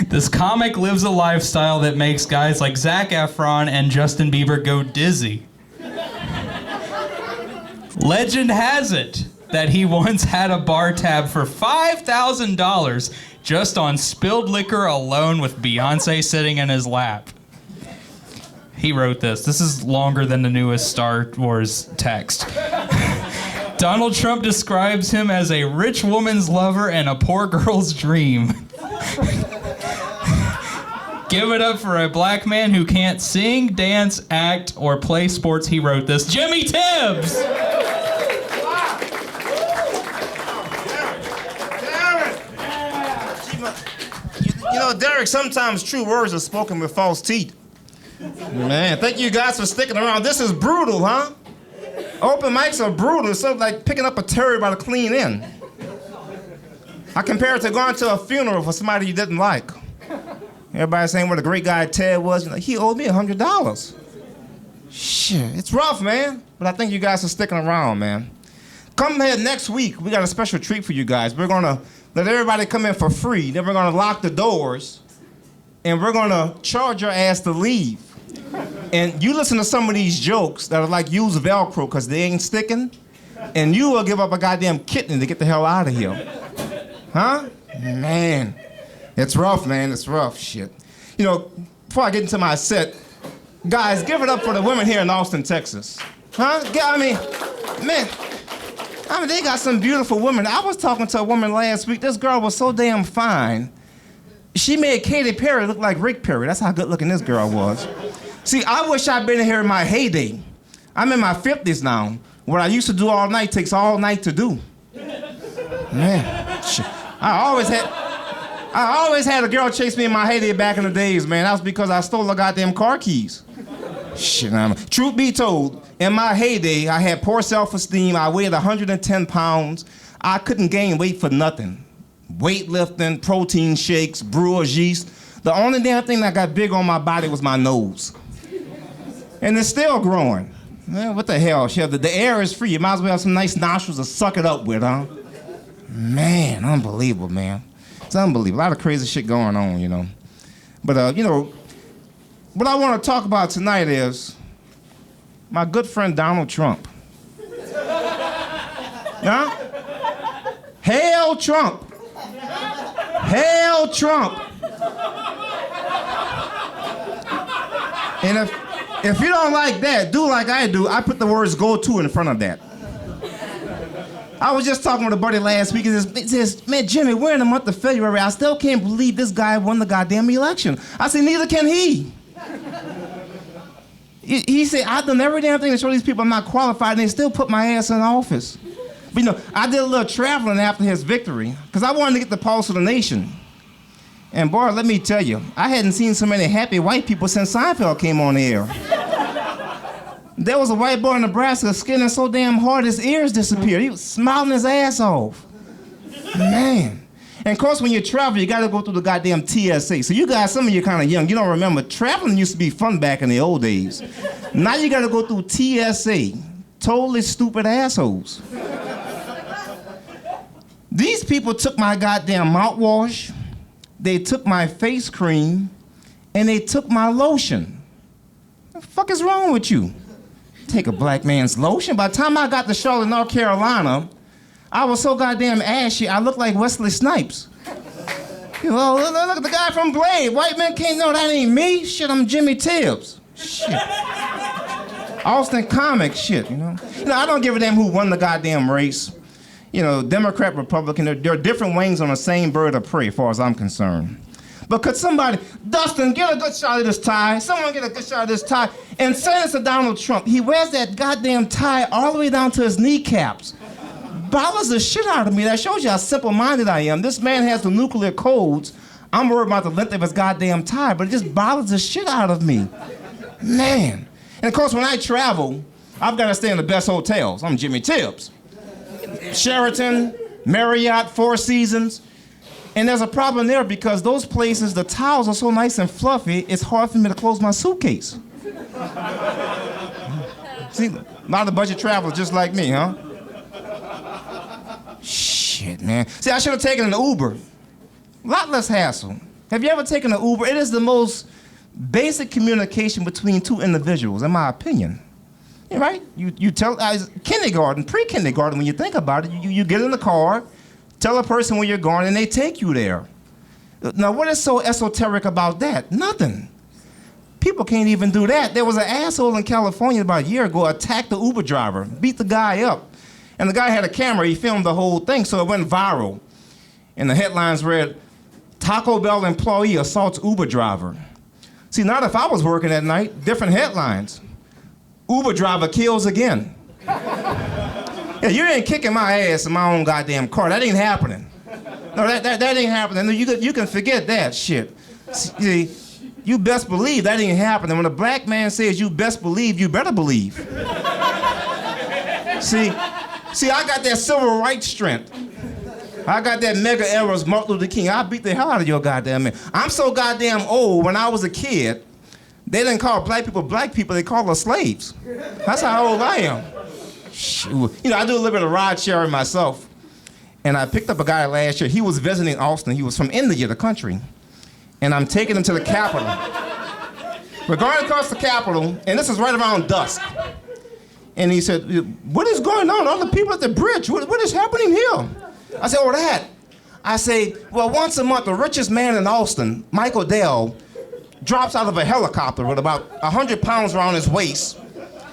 This comic lives a lifestyle that makes guys like Zac Efron and Justin Bieber go dizzy. Legend has it that he once had a bar tab for $5,000 just on spilled liquor alone with Beyonce sitting in his lap. He wrote this. This is longer than the newest Star Wars text. Donald Trump describes him as a rich woman's lover and a poor girl's dream. Give it up for a black man who can't sing, dance, act, or play sports. He wrote this. Jimmy Tibbs! You know, Derek, sometimes true words are spoken with false teeth. Man, thank you guys for sticking around. This is brutal, huh? Open mics are brutal. It's sort of like picking up a terrier by the clean end. I compare it to going to a funeral for somebody you didn't like. Everybody saying what a great guy Ted was. You're like, he owed me $100. Shit, it's rough, man. But I think you guys are sticking around, man. Come ahead next week. We got a special treat for you guys. We're gonna let everybody come in for free. Then we're gonna lock the doors, and we're gonna charge your ass to leave. And you listen to some of these jokes that are like use Velcro because they ain't sticking, and you will give up a goddamn kidney to get the hell out of here. Huh? Man, it's rough, man. It's rough, shit. You know, before I get into my set, guys, give it up for the women here in Austin, Texas. Huh? I mean, they got some beautiful women. I was talking to a woman last week. This girl was so damn fine. She made Katy Perry look like Rick Perry. That's how good looking this girl was. See, I wish I'd been here in my heyday. I'm in my 50s now. What I used to do all night takes all night to do. Man, shit. I always had a girl chase me in my heyday back in the days, man. That was because I stole her goddamn car keys. Shit, truth be told, in my heyday, I had poor self-esteem. I weighed 110 pounds. I couldn't gain weight for nothing. Weightlifting, protein shakes, brewer's yeast. The only damn thing that got big on my body was my nose. And it's still growing. Man, what the hell? Shit, the air is free. You might as well have some nice nostrils to suck it up with, huh? Man, unbelievable, man. It's unbelievable. A lot of crazy shit going on, you know. But, you know, what I want to talk about tonight is my good friend Donald Trump. Huh? Hail Trump! Hail Trump! And if you don't like that, do like I do. I put the words "go to" in front of that. I was just talking with a buddy last week. He says, man, Jimmy, we're in the month of February. I still can't believe this guy won the goddamn election. I said, neither can he. He said, I've done every damn thing to show these people I'm not qualified, and they still put my ass in office. But, you know, I did a little traveling after his victory, because I wanted to get the pulse of the nation. And, boy, let me tell you, I hadn't seen so many happy white people since Seinfeld came on the air. There was a white boy in Nebraska skinning so damn hard his ears disappeared. He was smiling his ass off. Man. And of course, when you travel, you gotta go through the goddamn TSA. So you guys, some of you kind of young, you don't remember, traveling used to be fun back in the old days. Now you gotta go through TSA. Totally stupid assholes. These people took my goddamn mouthwash, they took my face cream, and they took my lotion. What the fuck is wrong with you? Take a black man's lotion. By the time I got to Charlotte, North Carolina, I was so goddamn ashy, I looked like Wesley Snipes. You know, look at the guy from Blade. White men can't know that ain't me. Shit, I'm Jimmy Tibbs. Shit. Austin comic shit, you know. I don't give a damn who won the goddamn race. You know, Democrat, Republican, there are different wings on the same bird of prey, as far as I'm concerned. But could somebody, Dustin, get a good shot of this tie. Someone get a good shot of this tie. And send it to Donald Trump. He wears that goddamn tie all the way down to his kneecaps. Bothers the shit out of me. That shows you how simple-minded I am. This man has the nuclear codes. I'm worried about the length of his goddamn tie, but it just bothers the shit out of me. Man. And of course, when I travel, I've got to stay in the best hotels. I'm Jimmy Tibbs. Sheraton, Marriott, Four Seasons. And there's a problem there because those places, the towels are so nice and fluffy, it's hard for me to close my suitcase. See, a lot of budget travelers just like me, huh? Shit, man. See, I should have taken an Uber. A lot less hassle. Have you ever taken an Uber? It is the most basic communication between two individuals, in my opinion. Yeah, right? You tell, kindergarten, pre-kindergarten, when you think about it, you get in the car, tell a person where you're going, and they take you there. Now, what is so esoteric about that? Nothing. People can't even do that. There was an asshole in California about a year ago, attacked the Uber driver, beat the guy up. And the guy had a camera, he filmed the whole thing, so it went viral. And the headlines read, Taco Bell employee assaults Uber driver. See, not if I was working at night, different headlines. Uber driver kills again. Yeah, you ain't kicking my ass in my own goddamn car. That ain't happening. No, that ain't happening. You can forget that shit. See, you best believe that ain't happening. When a black man says you best believe, you better believe. See, I got that civil rights strength. I got that mega errors Martin Luther King. I beat the hell out of your goddamn man. I'm so goddamn old. When I was a kid, they didn't call black people, they called us slaves. That's how old I am. Shoot. You know, I do a little bit of ride sharing myself. And I picked up a guy last year. He was visiting Austin. He was from India, the country. And I'm taking him to the Capitol. We're going across the Capitol, and this is right around dusk. And he said, what is going on? All the people at the bridge, what is happening here? I said, oh, that. I say, well, once a month, the richest man in Austin, Michael Dell, drops out of a helicopter with about 100 pounds around his waist.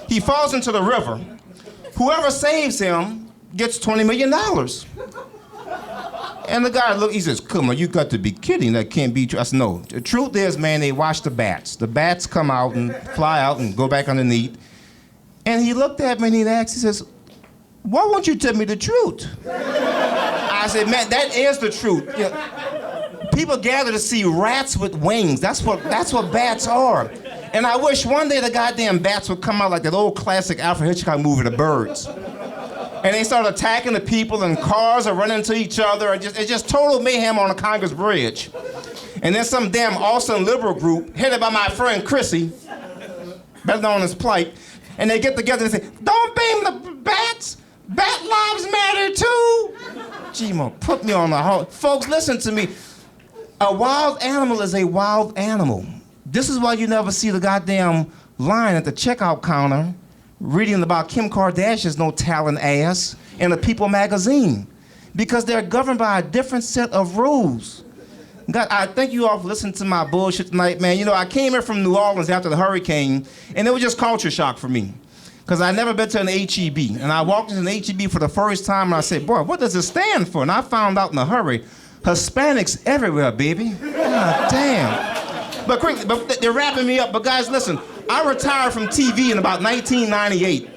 He falls into the river. Whoever saves him gets $20 million. And the guy looked, he says, come on, you got to be kidding. That can't be true. I said, no. The truth is, man, they watch the bats. The bats come out and fly out and go back underneath. And he looked at me and he asked, he says, why won't you tell me the truth? I said, man, that is the truth. Yeah. People gather to see rats with wings. That's what bats are. And I wish one day the goddamn bats would come out like that old classic Alfred Hitchcock movie, The Birds. And they start attacking the people and cars are running into each other. It's just total mayhem on the Congress Bridge. And then some damn Austin liberal group, headed by my friend Chrissy, better known as Plight, and they get together and say, don't blame the bats. Bat lives matter too. Gee, put me on the heart. Folks, listen to me. A wild animal is a wild animal. This is why you never see the goddamn line at the checkout counter reading about Kim Kardashian's no talent ass in a People magazine. Because they're governed by a different set of rules. God, I thank you all for listening to my bullshit tonight, man. You know, I came here from New Orleans after the hurricane, and it was just culture shock for me. Because I'd never been to an HEB. And I walked into an HEB for the first time, and I said, boy, what does it stand for? And I found out in a hurry, Hispanics everywhere, baby. God damn. But quickly, they're wrapping me up. But guys, listen, I retired from TV in about 1998.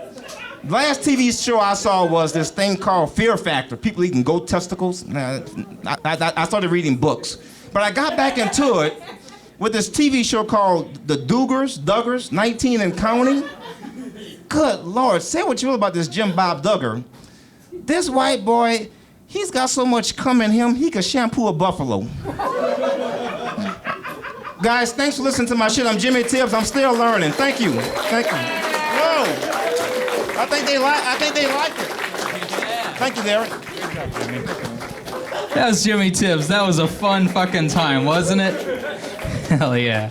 The last TV show I saw was this thing called Fear Factor. People eating goat testicles. I started reading books. But I got back into it with this TV show called The Duggars, 19 and Counting. Good Lord, say what you will about this Jim Bob Duggar. This white boy, he's got so much cum in him, he could shampoo a buffalo. Guys, thanks for listening to my shit. I'm Jimmy Tibbs. I'm still learning. Thank you. Thank you. Whoa. I think they liked it. Thank you, Derek. Good job, Jimmy. That was Jimmy Tibbs. That was a fun fucking time, wasn't it? Hell yeah.